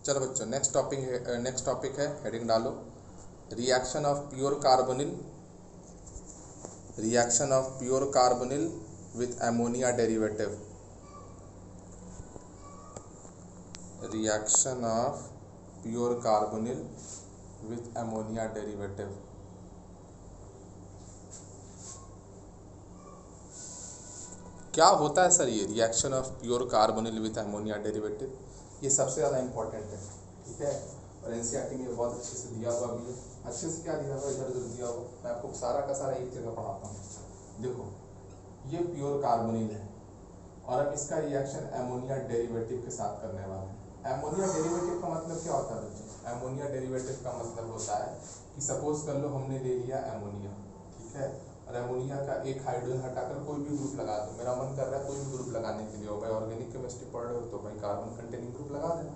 चलो बच्चों next topic है, हेडिंग डालो। Reaction of pure carbonyl with ammonia derivative. Reaction of pure carbonyl with ammonia derivative. क्या होता है सर ये reaction of pure carbonyl with ammonia derivative? ये सबसे ज़्यादा इंपॉर्टेंट है, ठीक है। और एनसीईआरटी में बहुत अच्छे से दिया हुआ भी है। अच्छे से क्या दिया हुआ, इधर उधर दिया हुआ, मैं आपको सारा का सारा एक जगह पढ़ाता हूँ। देखो ये प्योर कार्बोनिल है और अब इसका रिएक्शन एमोनिया डेरिवेटिव के साथ करने वाले हैं। एमोनिया डेरिवेटिव का मतलब क्या होता है बच्चों? एमोनिया डेरिवेटिव का मतलब होता है कि सपोज कर लो हमने ले लिया एमोनिया, ठीक है, और एमोनिया का एक हाइड्रोजन हटाकर कोई भी ग्रुप लगा दो। मेरा मन कर रहा है कोई भी ग्रुप लगाने के लिए, हो भाई ऑर्गेनिक केमिस्ट्री पढ़ रहे हो तो भाई कार्बन कंटेनिंग ग्रुप लगा देना।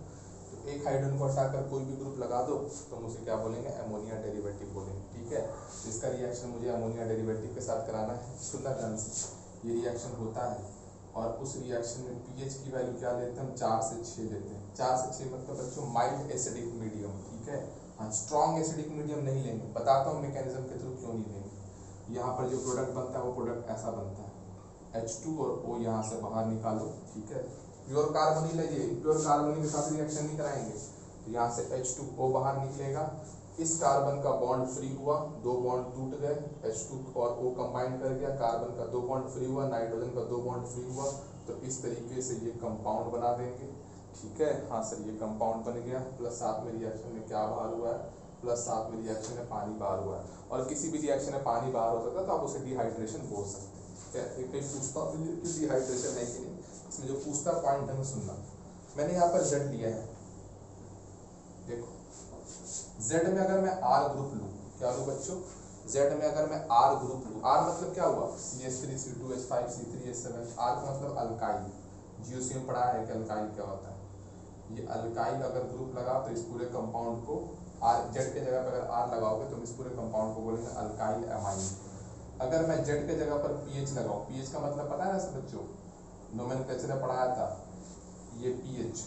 तो एक हाइड्रोजन को हटाकर कोई भी ग्रुप लगा दो तो हम उसे क्या बोलेंगे? एमोनिया डेरिवेटिव बोलेंगे, ठीक है। तो इसका रिएक्शन मुझे एमोनिया डेरिवेटिव के साथ कराना है। सुनना ध्यान से, ये रिएक्शन होता है और उस रिएक्शन में पीएच की वैल्यू क्या लेते हैं हम? 4 से 6 लेते हैं। 4 से 6 मतलब बच्चों माइल्ड एसिडिक मीडियम, ठीक है। हाँ, स्ट्रॉन्ग एसिडिक मीडियम नहीं लेंगे, बताता हूँ मैकेनिज्म के थ्रू क्यों नहीं लेंगे। यहाँ पर जो प्रोडक्ट बनता है वो प्रोडक्ट ऐसा बनता है, H2 और O यहाँ से बाहर निकालो, ठीक है। प्योर कार्बोनिल है ये, प्योर कार्बोनिल के साथ रिएक्शन नहीं कराएंगे। तो यहाँ से H2O बाहर निकलेगा, इस कार्बन का बॉन्ड फ्री हुआ, 2 बॉन्ड टूट गए, H2 और O कंबाइन कर गया, कार्बन का 2 बॉन्ड फ्री हुआ, नाइट्रोजन का 2 बॉन्ड फ्री हुआ। तो इस तरीके से ये कंपाउंड बना देंगे, ठीक है। हाँ सर ये कंपाउंड बन गया, प्लस साथ में रिएक्शन में क्या बाहर हुआ है? प्लस साथ में रिएक्शन में पानी बाहर हुआ है। और किसी भी रिएक्शन में पानी बाहर हो सकता है तो आप उसे डिहाइड्रेशन बोल सकते हैं, क्या एक पूछता हूँ कि डिहाइड्रेशन है कि नहीं। इसमें जो पूछता पॉइंट है सुनना। मैंने यहाँ पर Z लिया है, देखो Z में अगर मैं R ग्रुप लूँ, क्या लूँ बच्चों? Z में अगर मैं R ग्रुप लूँ, R मतलब क्या हुआ? CH3 C2H5 C3H7। R का मतलब अल्काइल, जीओसी में पढ़ा है कि अल्काइल क्या होता है। ये अल्काइल अगर ग्रुप लगा तो इस पूरे कंपाउंड को Z के जगह पर अगर R लगाओगे तो इस पूरे कंपाउंड को बोलेंगे अल्काइल एमाइन। अगर मैं Z के जगह पर PH लगाऊं, PH का मतलब पता है ना सब बच्चों, नोमेनक्लेचर में पढ़ाया था, ये PH,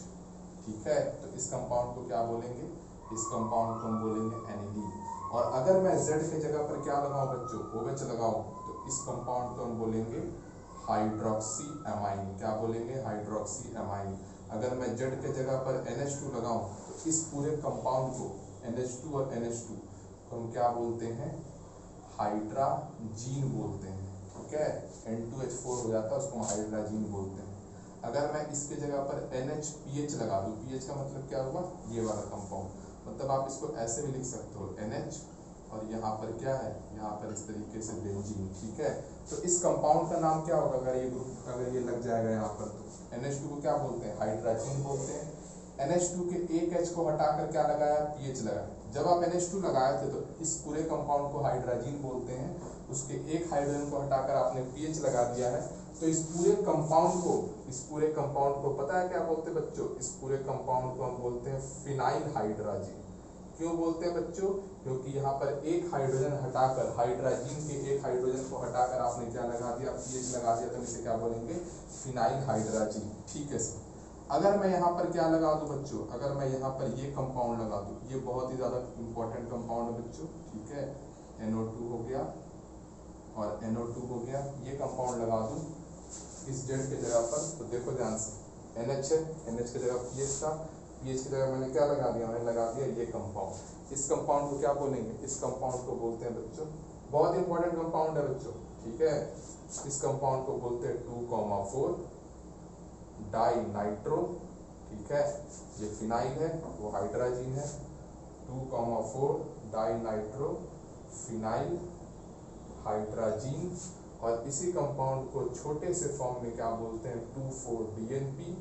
ठीक है। तो इस कंपाउंड को क्या बोलेंगे? इस कंपाउंड को हम बोलेंगे एनिलीन। और अगर मैं Z के जगह पर क्या लगाऊं बच्चों? OH लगाऊं, तो इस कंपाउंड को हम बोलेंगे हाइड्रोक्सी एमाइन। क्या बोलेंगे? Hydroxy amine. अगर मैं Z के जगह पर NH2 लगाऊं तो इस पूरे कंपाउंड को NH2 और NH2 को हम क्या बोलते हैं? हाइड्राजीन बोलते हैं, ठीक है। N2H4 हो जाता है, उसको हम हाइड्राजीन बोलते हैं। अगर मैं इसके जगह पर NHPH लगा दूं, PH का मतलब क्या हुआ? ये वाला कंपाउंड, मतलब आप इसको ऐसे भी लिख सकते हो NH और यहाँ पर क्या है? यहाँ पर इस तरीके से बेंजीन, ठीक है। तो इस कंपाउंड का नाम क्या होगा अगर ये ग्रुप अगर ये लग जाएगा यहाँ पर? तो NH2 को क्या बोलते हैं? हाइड्राजीन बोलते हैं। NH2 के एक H को हटाकर क्या लगाया? PH लगाया। जब आप NH2 लगाए थे तो इस पूरे कंपाउंड को हाइड्राजीन बोलते हैं, उसके एक हाइड्रोजन को हटाकर आपने PH लगा दिया है, तो इस पूरे कंपाउंड को पता है क्या बोलते हैं बच्चों? इस पूरे कंपाउंड को हम बोलते हैं फिनाइल हाइड्राजीन। क्यों बोलते हैं बच्चों? क्योंकि यहाँ पर एक हाइड्रोजन हटाकर, हाइड्राजीन के एक हाइड्रोजन को हटाकर आपने क्या लगा दिया? PH लगा दिया, तो इसे क्या बोलेंगे? फिनाइल हाइड्राजीन, ठीक है सर। अगर मैं यहाँ पर क्या लगा दूं बच्चों? अगर मैं यहाँ पर ये कंपाउंड लगा दूं, ये बहुत ही ज़्यादा इंपॉर्टेंट कंपाउंड है बच्चों, ठीक है। NO2 हो गया और NO2 हो गया, ये कंपाउंड लगा दूं इस Z के जगह पर, तो देखो ध्यान से, NH है, NH की जगह PH था, PH की जगह मैंने क्या लगा दिया? मैंने लगा दिया ये कंपाउंड। इस कंपाउंड को क्या बोलेंगे? इस कंपाउंड को बोलते हैं बच्चों, बहुत इंपॉर्टेंट कंपाउंड है बच्चों, ठीक है। इस कंपाउंड को बोलते हैं 2,4 डाई नाइट्रो, ठीक है। ये फिनाइल है, वो हाइड्राजीन है, 2,4 डाई नाइट्रो फिनाइल हाइड्राजीन। और इसी कंपाउंड को छोटे से फॉर्म में क्या बोलते हैं? 2,4-DNP।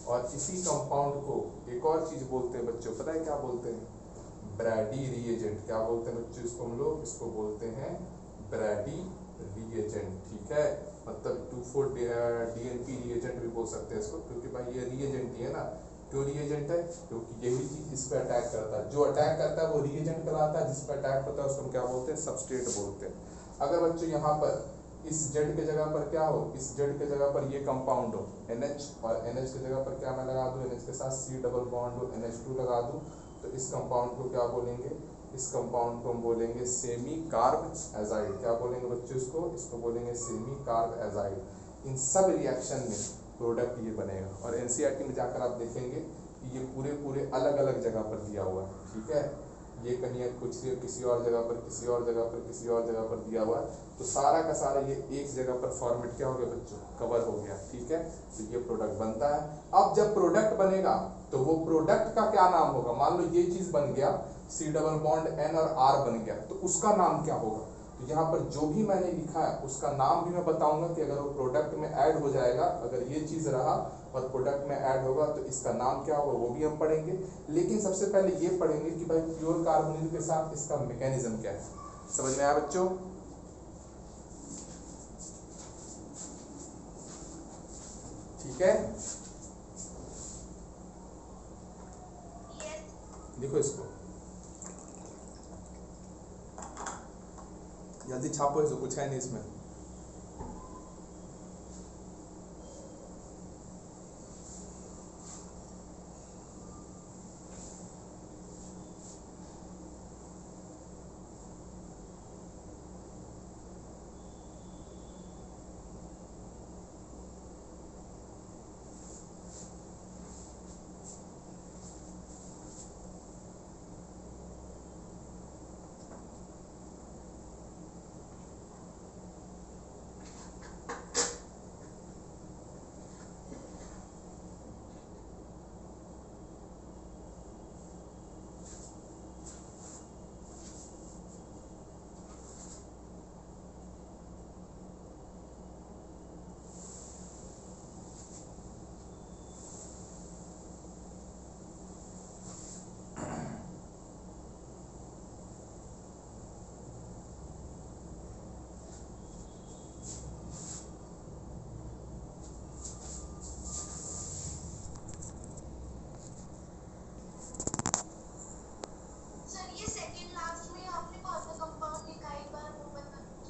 और इसी कंपाउंड को एक और चीज बोलते हैं बच्चों, पता है क्या बोलते हैं? Brady reagent. क्या बोलते हैं बच्चों इसको? हम लोग इसको बोलते हैं ब्रैडी रिएजेंट, ठीक है। मतलब 2,4-DNP रिएजेंट भी बोल सकते हैं इसको, क्योंकि भाई ये रिएजेंट ही है ना। क्यों रिएजेंट है? क्योंकि यही चीज इस पर अटैक करता है, जो अटैक करता है वो रिएजेंट कहलाता है, जिस पर अटैक होता है उसको हम क्या बोलते हैं? सबस्ट्रेट बोलते हैं। अगर बच्चों यहाँ पर इस Z के जगह पर क्या हो, इस Z के जगह पर ये कंपाउंड हो NH, और NH के जगह पर क्या मैं लगा दूं, NH के साथ C डबल बॉन्ड हो NH2 लगा दूं, तो इस कंपाउंड को क्या बोलेंगे, इस कंपाउंड को हम बोलेंगे सेमी कार्ब एजाइड। क्या बोलेंगे बच्चों, इसको बोलेंगे सेमी कार्ब एजाइड। इन सब रिएक्शन में प्रोडक्ट ये बनेगा, और एनसीईआरटी में जाकर आप देखेंगे कि ये पूरे पूरे अलग अलग जगह पर दिया हुआ है, ठीक है, ये कहीं कुछ किसी और जगह पर, किसी और जगह पर, किसी और जगह पर दिया हुआ है, तो सारा का सारा ये एक जगह पर फॉर्मेट क्या हो गया बच्चों, कवर हो गया, ठीक है। तो ये प्रोडक्ट बनता है। अब जब प्रोडक्ट बनेगा तो वो प्रोडक्ट का क्या नाम होगा, मान लो ये चीज बन गया, C डबल बॉन्ड N और R बन गया, तो उसका नाम क्या होगा, तो यहाँ पर जो भी मैंने लिखा है उसका नाम भी मैं बताऊंगा कि अगर वो प्रोडक्ट में ऐड हो जाएगा, अगर ये चीज रहा और प्रोडक्ट में ऐड होगा तो इसका नाम क्या होगा, वो भी हम पढ़ेंगे। लेकिन सबसे पहले ये पढ़ेंगे कि भाई प्योर कार्बोनिल के साथ इसका मैकेनिज्म क्या है। समझ में आया बच्चों? ठीक है, देखो इसको जल्दी छापो, इसको कुछ है नहीं इसमें।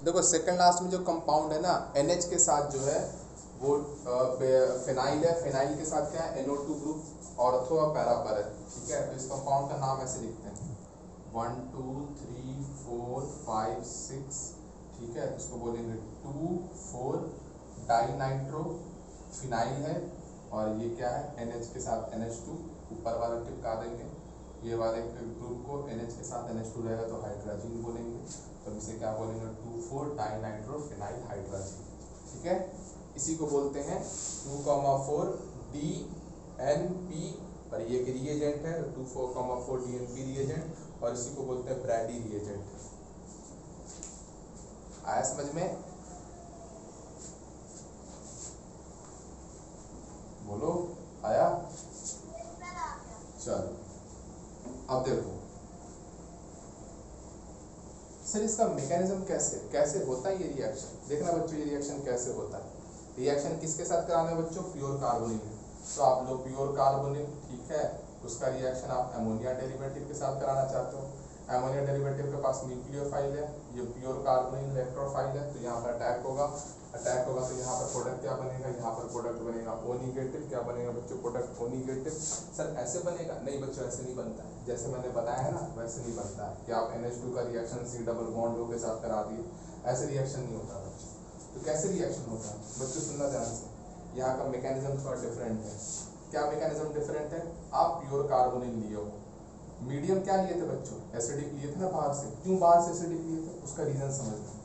देखो सेकंड लास्ट में जो कंपाउंड है ना NH के साथ जो है वो फिनाइल है, फिनाइल के साथ क्या है NO2 ग्रुप ऑर्थो और पैरा पर है, ठीक है। तो इस कंपाउंड का नाम ऐसे लिखते हैं 1 2 3 4 5 6, ठीक है। तो इसको बोलेंगे 2 4 डाई नाइट्रो फिनाइल है, और ये क्या है NH के साथ NH2, ऊपर वाला टिपका देंगे, ये वाले ग्रुप को NH के साथ NH2 रहेगा तो हाइड्रोजन बोलेंगे, तो इसे क्या बोलेंगे 2 4 डाई नाइट्रो फिनाइल हाइड्रोजन, ठीक है। इसी को बोलते हैं 2,4 DNP, और ये एक रिएजेंट है 2,4 DNP रिएजेंट, और इसी को बोलते हैं ब्रैडी रिएजेंट। आया समझ में? बोलो आया? चलो अब देखो सर इसका मैकेनिज्म कैसे होता है ये रिएक्शन। देखना बच्चों ये रिएक्शन कैसे होता है। रिएक्शन किसके साथ कराना है बच्चों? Pure carbonyl. तो आप लोग प्योर कार्बोनिल, ठीक है, उसका रिएक्शन आप अमोनिया डेरिवेटिव के साथ कराना चाहते हो। अमोनिया डेरिवेटिव के पास न्यूक्लियोफाइल है, ये प्योर कार्बोनिल इलेक्ट्रोफाइल है, तो यहाँ पर अटैक होगा तो यहाँ पर प्रोडक्ट क्या बनेगा, यहाँ पर प्रोडक्ट बनेगा O नेगेटिव। क्या बनेगा बच्चों? Product O negative. सर ऐसे बनेगा? नहीं बच्चों ऐसे नहीं बनता है, जैसे मैंने बताया है ना वैसे नहीं बनता है कि आप NH2 का reaction C double bond O के साथ करा दिए, ऐसे रिएक्शन नहीं होता बच्चों। तो कैसे रिएक्शन होता है बच्चों, सुनना ध्यान से, यहाँ का मैकेनिज्म थोड़ा डिफरेंट है। क्या मैकेनिज्म डिफरेंट है? आप प्योर कार्बोनिल लिए हो, मीडियम क्या लिए थे बच्चों? एसिडिक लिए थे ना बाहर से। क्यों बाहर से एसिडिक लिए थे? उसका रीजन समझना।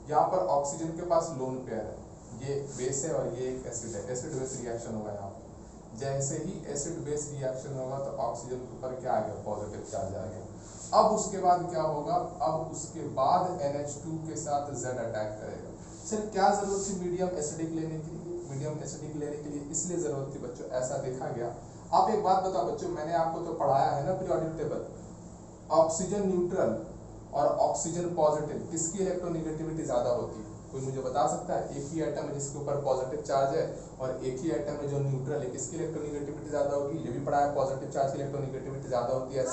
यहाँ पर ऑक्सीजन के पास लोन पेयर है, ये बेस है और ये एक एसिड है, एसिड बेस रिएक्शन होगा यहाँ पर। जैसे ही एसिड बेस रिएक्शन होगा तो ऑक्सीजन के ऊपर क्या आ गया? पॉजिटिव चार्ज आ गया। अब उसके बाद क्या होगा? अब उसके बाद NH2 के साथ Z अटैक करेगा। सर क्या जरूरत थी मीडियम एसिडिक लेने के लिए? मीडियम एसिडिक लेने के लिए इसलिए जरूरत थी बच्चों, ऐसा देखा गया। आप एक बात बताओ बच्चों, मैंने आपको तो पढ़ाया है ना पीरियोडिक टेबल, ऑक्सीजन न्यूट्रल और ऑक्सीजन पॉजिटिव किसकी इलेक्ट्रोनेगेटिविटी ज्यादा होती है? कोई मुझे बता सकता है? एक ही एटम है जिसके ऊपर पॉजिटिव चार्ज है और एक ही एटम है जो न्यूट्रल है, किसकी इलेक्ट्रोनेगेटिविटी ज्यादा होगी? ये भी पढ़ा है, पॉजिटिव चार्ज की इलेक्ट्रोनेगेटिविटी ज्यादा होती है एज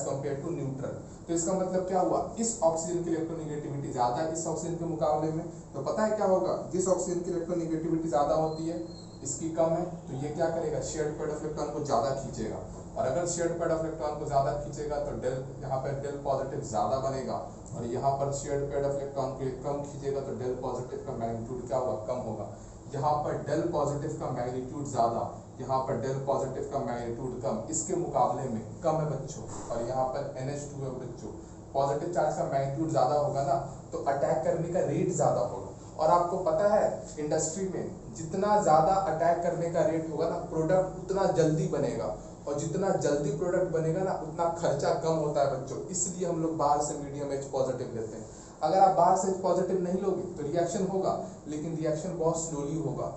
कम्पेयर टू न्यूट्रल। तो इसका मतलब क्या हुआ? इस ऑक्सीजन की इलेक्ट्रोनेगेटिविटी ज्यादा है इस ऑक्सीजन के मुकाबले में। तो पता है क्या होगा? जिस ऑक्सीजन की इलेक्ट्रोनेगेटिविटी ज्यादा होती है इसकी कम है, तो ये क्या करेगा? शेयर्ड पेड ऑफ इलेक्ट्रॉन को ज्यादा खींचेगा, और अगर शेयर्ड पेड ऑफ इलेक्ट्रॉन को ज्यादा खींचेगा तो डेल, यहाँ पर डेल पॉजिटिव ज्यादा बनेगा, और यहाँ पर शेयर्ड पेड ऑफ इलेक्ट्रॉन को कम खींचेगा तो डेल पॉजिटिव का मैग्नीट्यूड क्या होगा? कम होगा। यहाँ पर डेल पॉजिटिव का मैग्नीट्यूड ज्यादा, यहाँ पर डेल पॉजिटिव का मैग्नीट्यूड कम, इसके मुकाबले में कम है बच्चों, और यहाँ पर NH2 है बच्चों। पॉजिटिव चार्ज का मैग्नीट्यूड ज्यादा होगा ना, तो अटैक करने का रेट ज्यादा होगा। और आपको पता है इंडस्ट्री में जितना ज्यादा अटैक करने का रेट होगा ना, प्रोडक्ट उतना जल्दी बनेगा, और जितना जल्दी प्रोडक्ट बनेगा ना उतना खर्चा कम होता है बच्चों। इसलिए हम लोग बाहर से मीडियम H पॉजिटिव लेते हैं। अगर आप बाहर से H पॉजिटिव नहीं लोगे तो रिएक्शन होगा, लेकिन रिएक्शन बहुत स्लोली होगा।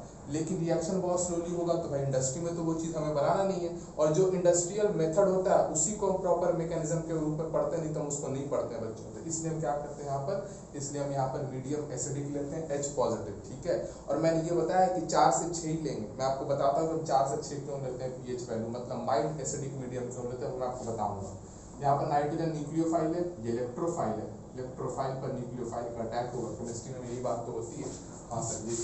तो भाई इंडस्ट्री में तो वो चीज़ हमें बनाना नहीं है, और जो इंडस्ट्रियल मेथड होता है उसी को प्रॉपर मैकेनिज्म के रूप में पढ़ते हैं, नहीं तो हम उसको नहीं पढ़ते हैं बच्चों। तो इसलिए हम क्या करते हैं यहाँ पर? इसलिए हम यहाँ पर मीडियम एसिडिक लेते हैं H पॉजिटिव, ठीक है। और मैंने ये बताया कि 4 से 6 ही लेंगे। मैं आपको बताता हूँ हम 4 से 6 क्यों लेते हैं pH वैल्यू, मतलब माइल्ड एसिडिक मीडियम क्यों लेते हैं, मैं आपको बताऊंगा। यहाँ पर नाइट्रोजन न्यूक्लियोफाइल है, ये इलेक्ट्रोफाइल है। इलेक्ट्रोफाइल पर न्यूक्लियोफाइल का अटैक होगा, केमिस्ट्री में यही बात तो होती है। हाँ सर, ये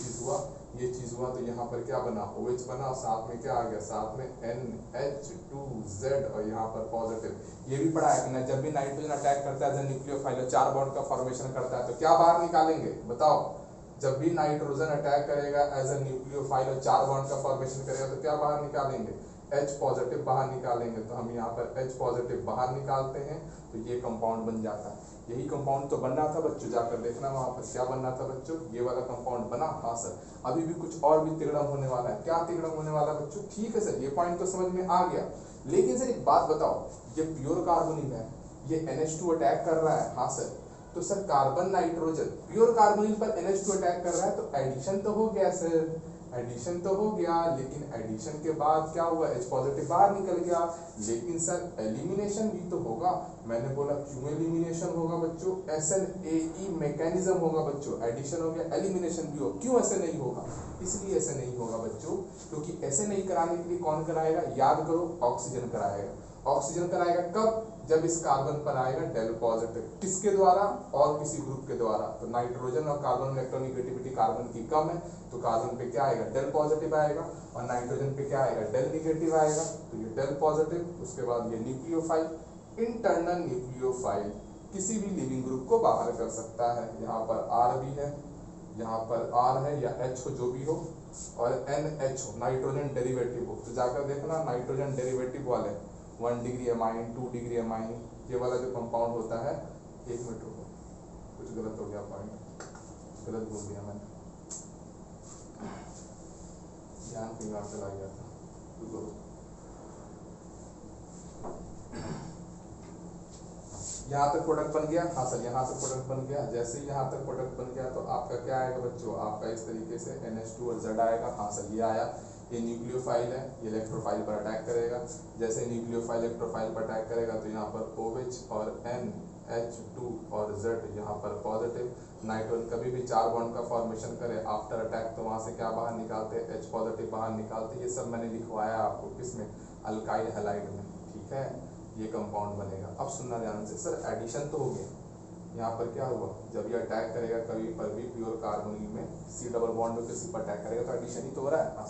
चीज़ हुआ तो यहाँ पर क्या बना? OH बना, और साथ में क्या आ गया? साथ में NH2Z, और यहाँ पर पॉजिटिव। ये भी पढ़ा है कि ना, जब भी नाइट्रोजन अटैक करता है न्यूक्लियोफाइल 4 बॉन्ड का फॉर्मेशन करता है, तो क्या बाहर निकालेंगे? बताओ। जब भी नाइट्रोजन अटैक करेगा एज अ न्यूक्लियोफाइल और 4 बॉन्ड का फॉर्मेशन करेगा, तो क्या बाहर निकालेंगे? H पॉजिटिव बाहर निकालेंगे। तो हम यहाँ पर H पॉजिटिव बाहर निकालते हैं, तो ये कंपाउंड बन जाता है। यही कंपाउंड तो बनना था बच्चों, जाकर देखना वहाँ पर क्या बनना था बच्चों, ये वाला कंपाउंड बना। हाँ सर, अभी भी कुछ और भी तिगड़म होने वाला है। क्या तिगड़म होने वाला है बच्चों? ठीक है सर, ये पॉइंट तो समझ में आ गया, लेकिन सर एक बात बताओ, ये प्योर कार्बोनिल है, ये NH2 अटैक कर रहा है। हाँ सर, तो sir carbon nitrogen pure carbonyl पर NH2 अटैक कर रहा है, तो एडिशन तो हो गया सर, एडिशन तो हो गया, लेकिन एडिशन के बाद क्या हुआ? H पॉजिटिव बाहर निकल गया। लेकिन सर एलिमिनेशन भी तो होगा। मैंने बोला क्यों एलिमिनेशन होगा बच्चों? SNAE मैकेनिज्म होगा बच्चों। एडिशन हो गया, एलिमिनेशन भी हो, क्यों ऐसे नहीं होगा? इसलिए ऐसे नहीं होगा बच्चों, क्योंकि ऐसे नहीं कराने के लिए कौन कराएगा? याद करो, ऑक्सीजन कराएगा। ऑक्सीजन कराएगा कब? जब इस कार्बन पर आएगा डेल पॉजिटिव। किसके द्वारा? और किसी ग्रुप के द्वारा। तो नाइट्रोजन और कार्बन इलेक्ट्रोनेगेटिविटी कार्बन की कम है, तो कार्बन पे क्या आएगा? डेल पॉजिटिव आएगा, और नाइट्रोजन पे क्या आएगा? डेल निगेटिव आएगा। तो ये डेल पॉजिटिव, उसके बाद ये न्यूक्लियोफाइल, इंटरनल न्यूक्लियोफाइल किसी भी लिविंग ग्रुप को बाहर कर सकता है। यहाँ पर R भी है, यहाँ पर R है या H हो, जो भी हो, और NH हो, नाइट्रोजन डेरिवेटिव हो। तो जाकर देखना नाइट्रोजन डेरिवेटिव वाले 1 डिग्री एमाइन, 2 डिग्री एमाइन, ये वाला जो कंपाउंड होता है। 1 मिनट रुको, कुछ गलत हो गया, पॉइंट गलत बोल दिया मैंने, ध्यान कहीं और चला गया था। यहाँ तक प्रोडक्ट बन गया। हाँ सर, यहाँ तक प्रोडक्ट बन गया। जैसे ही यहाँ तक प्रोडक्ट बन गया तो आपका क्या आएगा बच्चों? आपका इस तरीके से NH2 और Z आएगा। हाँ सर, ये आया। ये न्यूक्लियोफाइल है, ये इलेक्ट्रोफाइल पर अटैक करेगा। जैसे न्यूक्लियोफाइल इलेक्ट्रोफाइल पर अटैक करेगा तो यहाँ पर OH और NH2 और Z यहाँ पर पॉजिटिव। नाइट्रोजन कभी भी 4 बॉन्ड का फॉर्मेशन करे आफ्टर अटैक, तो वहाँ से क्या बाहर निकालते हैं? H पॉजिटिव बाहर निकालते हैं। ये सब मैंने लिखवाया आपको किसमें? अल्काइल हैलाइड में, ठीक है। ये कंपाउंड बनेगा। अब सुनना ध्यान से, सर एडिशन तो हो गया, यहाँ पर क्या हुआ? जब ये अटैक करेगा कभी पर भी प्योर कार्बोनिल में, C डबल बॉन्ड में किसी पर अटैक करेगा तो एडिशन ही तो हो रहा है। हाँ,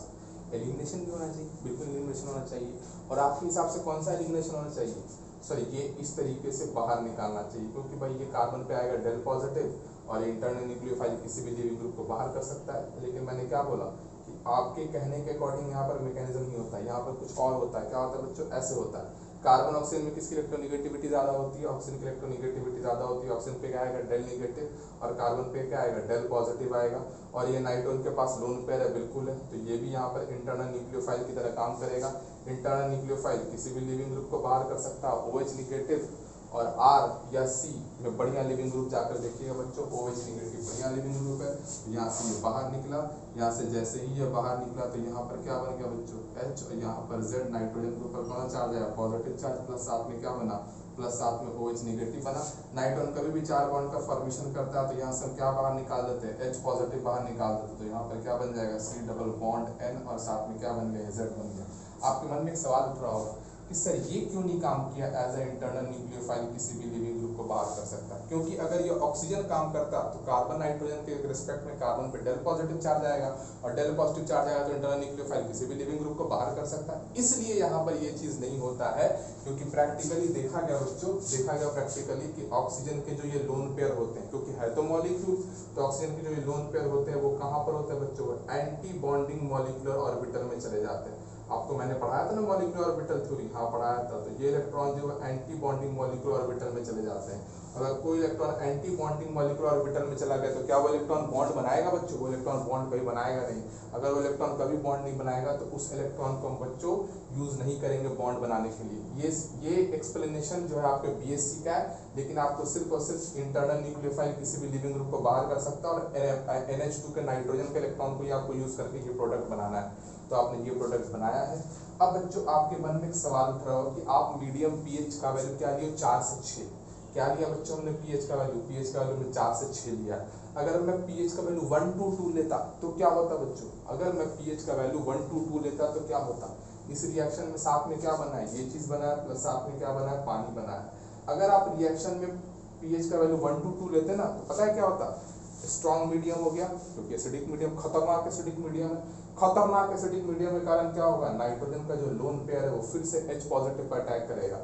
एलिमिनेशन भी होना चाहिए, बिल्कुल एलिमिनेशन होना चाहिए। और आपके हिसाब से कौन सा एलिमिनेशन होना चाहिए? सर ये इस तरीके से बाहर निकालना चाहिए, क्योंकि भाई ये कार्बन पे आएगा डेल पॉजिटिव, और इंटरनल न्यूक्लियोफाइल किसी भी लिविंग ग्रुप को बाहर कर सकता है। लेकिन मैंने क्या बोला कि आपके कहने के अकॉर्डिंग यहाँ पर मैकेनिज्म नहीं होता है, यहाँ पर कुछ और होता है। क्या होता है बच्चों? ऐसे होता है। कार्बन ऑक्सीजन में किसकी इलेक्ट्रोनेगेटिविटी ज़्यादा होती है? ऑक्सीजन की इलेक्ट्रोनेगेटिविटी ज़्यादा होती है। ऑक्सीजन पे क्या आएगा? डेल निगेटिव, और कार्बन पे क्या आएगा? डेल पॉजिटिव आएगा। और ये नाइट्रोजन के पास लोन पेयर है, बिल्कुल है, तो ये भी यहाँ पर इंटरनल न्यूक्लियोफाइल की तरह काम करेगा। इंटरनल न्यूक्लियोफाइल किसी भी लिविंग ग्रुप को बाहर कर सकता है। OH निगेटिव और R या C में बढ़िया लिविंग ग्रुप जाकर देखिएगा बच्चों, OH निगेटिव बढ़िया लिविंग ग्रुप है। तो यहाँ से ये बाहर निकला, यहाँ से जैसे ही ये बाहर निकला तो यहाँ पर क्या बन गया बच्चों? H, और यहाँ पर Z, नाइट्रोजन के ऊपर कौन चार्ज आया? पॉजिटिव चार्ज, प्लस साथ में क्या बना? प्लस साथ में OH नेगेटिव बना। नाइट्रोजन कभी भी 4 बॉन्ड का फॉर्मेशन करता है तो यहाँ से हम क्या बाहर निकाल देते हैं, H पॉजिटिव बाहर निकाल देते हैं, तो यहाँ पर क्या बन जाएगा C डबल बॉन्ड N और साथ में क्या बन गया Z बन गया। आपके मन में एक सवाल उठ रहा होगा कि सर ये क्यों नहीं काम किया एज ए इंटरनल न्यूक्लियोफाइल किसी भी लिविंग ग्रुप को बाहर कर सकता है, क्योंकि अगर ये ऑक्सीजन काम करता तो कार्बन नाइट्रोजन के रिस्पेक्ट में कार्बन पे डेल पॉजिटिव चार्ज आएगा और डेल पॉजिटिव चार्ज आएगा तो इंटरनल न्यूक्लियोफाइल किसी भी लिविंग ग्रुप को बाहर कर सकता है। इसलिए यहाँ पर ये चीज नहीं होता है, क्योंकि प्रैक्टिकली देखा गया बच्चों, देखा गया प्रैक्टिकली कि ऑक्सीजन के जो ये लोन पेयर होते हैं, क्योंकि है तो मॉलिक्यूल, तो ऑक्सीजन के जो ये लोन पेयर होते हैं वो कहाँ पर होते हैं बच्चों, एंटी बॉन्डिंग मॉलिक्यूलर ऑर्बिटल में चले जाते हैं। आपको मैंने पढ़ाया था ना मॉलिक्यूलर ऑर्बिटल थ्योरी, हाँ पढ़ाया था। तो ये इलेक्ट्रॉन जो एंटी बॉन्डिंग मॉलिक्यूलर ऑर्बिटल में चले जाते हैं। अगर कोई electron anti bonding molecular orbital में चला गया तो क्या वो इलेक्ट्रॉन बॉन्ड बनाएगा बच्चों, वो इलेक्ट्रॉन बॉन्ड कभी बनाएगा नहीं। अगर वो इलेक्ट्रॉन कभी बॉन्ड नहीं बनाएगा तो उस इलेक्ट्रॉन को हम बच्चों यूज नहीं करेंगे बॉन्ड बनाने के लिए। ये एक्सप्लेनेशन जो है आपके BSc का है, लेकिन आपको सिर्फ और सिर्फ इंटरनल न्यूक्लियोफाइल किसी भी लिविंग ग्रुप को बाहर कर सकता है और NH2 के नाइट्रोजन के इलेक्ट्रॉन को ही आपको यूज करके ये प्रोडक्ट बनाना है। तो आपने ये प्रोडक्ट बनाया है। अब बच्चों आपके मन में एक सवाल उठ रहा हो कि आप मीडियम pH का वैल्यू क्या लियो, 4 से 6 क्या लिया बच्चों हमने pH का वैल्यू में 4 से 6 लिया। अगर मैं pH का वैल्यू 1 to 2 लेता तो क्या होता बच्चों, अगर मैं pH का वैल्यू 1 to 2 लेता तो क्या होता, इस रिएक्शन में साथ में क्या बना है, ये चीज बना है प्लस साथ में क्या बना है, पानी बना है। अगर आप रिएक्शन में pH का वैल्यू 1 to 2 लेते ना तो पता है क्या होता, स्ट्रॉन्ग मीडियम हो गया, क्योंकि एसिडिक मीडियम खतरनाक एसिडिक मीडियम है। खतरनाक एसिडिक मीडियम के कारण क्या होगा, नाइट्रोजन का जो लोन पेयर है वो फिर से H पॉजिटिव पर अटैक करेगा,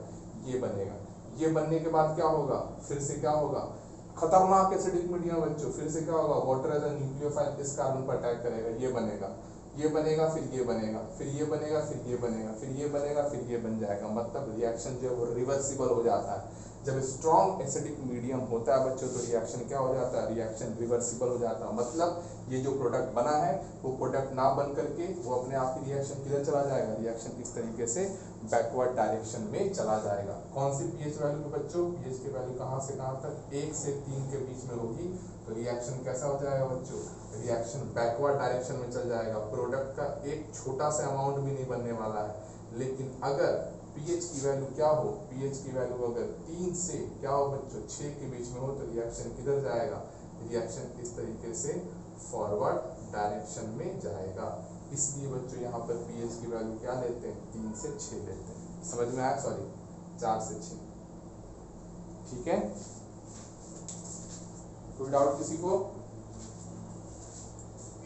ये बनेगा। ये बनने के बाद क्या होगा, फिर से क्या होगा, खतरनाक एसिडिक मीडियम बच्चों, फिर से क्या होगा, वाटर एज अ न्यूक्लियोफाइल इस कार्बन पर अटैक करेगा, ये बनेगा, ये बनेगा, फिर ये बनेगा, फिर ये बनेगा, फिर ये बनेगा, फिर ये बनेगा, फिर ये बन जाएगा। मतलब रिएक्शन जो है वो रिवर्सिबल हो जाता है। जब स्ट्रॉन्ग एसिडिक मीडियम होता है बच्चों तो रिएक्शन क्या हो जाता है, रिएक्शन रिवर्सिबल हो जाता है। मतलब ये जो प्रोडक्ट बना है वो प्रोडक्ट ना बन करके वो अपने आप ही रिएक्शन किधर चला जाएगा, रिएक्शन इस तरीके से बैकवर्ड डायरेक्शन में चला जाएगा। कौन सी pH वैल्यू पे बच्चों, pH की वैल्यू कहाँ से कहाँ तक, 1 से 3 के बीच में होगी तो रिएक्शन कैसा हो जाएगा बच्चों, रिएक्शन बैकवर्ड डायरेक्शन में चल जाएगा। प्रोडक्ट का एक छोटा सा अमाउंट भी नहीं बनने वाला है। लेकिन अगर pH की वैल्यू क्या हो, pH की वैल्यू अगर 3 से क्या हो बच्चों 6 के बीच में हो तो रिएक्शन किधर जाएगा, रिएक्शन इस तरीके से फॉरवर्ड डायरेक्शन में जाएगा। इसलिए बच्चों यहाँ पर pH की वैल्यू क्या लेते हैं, 3 से 6 लेते हैं। समझ में आया, सॉरी 4 से 6, ठीक है। कोई डाउट किसी को?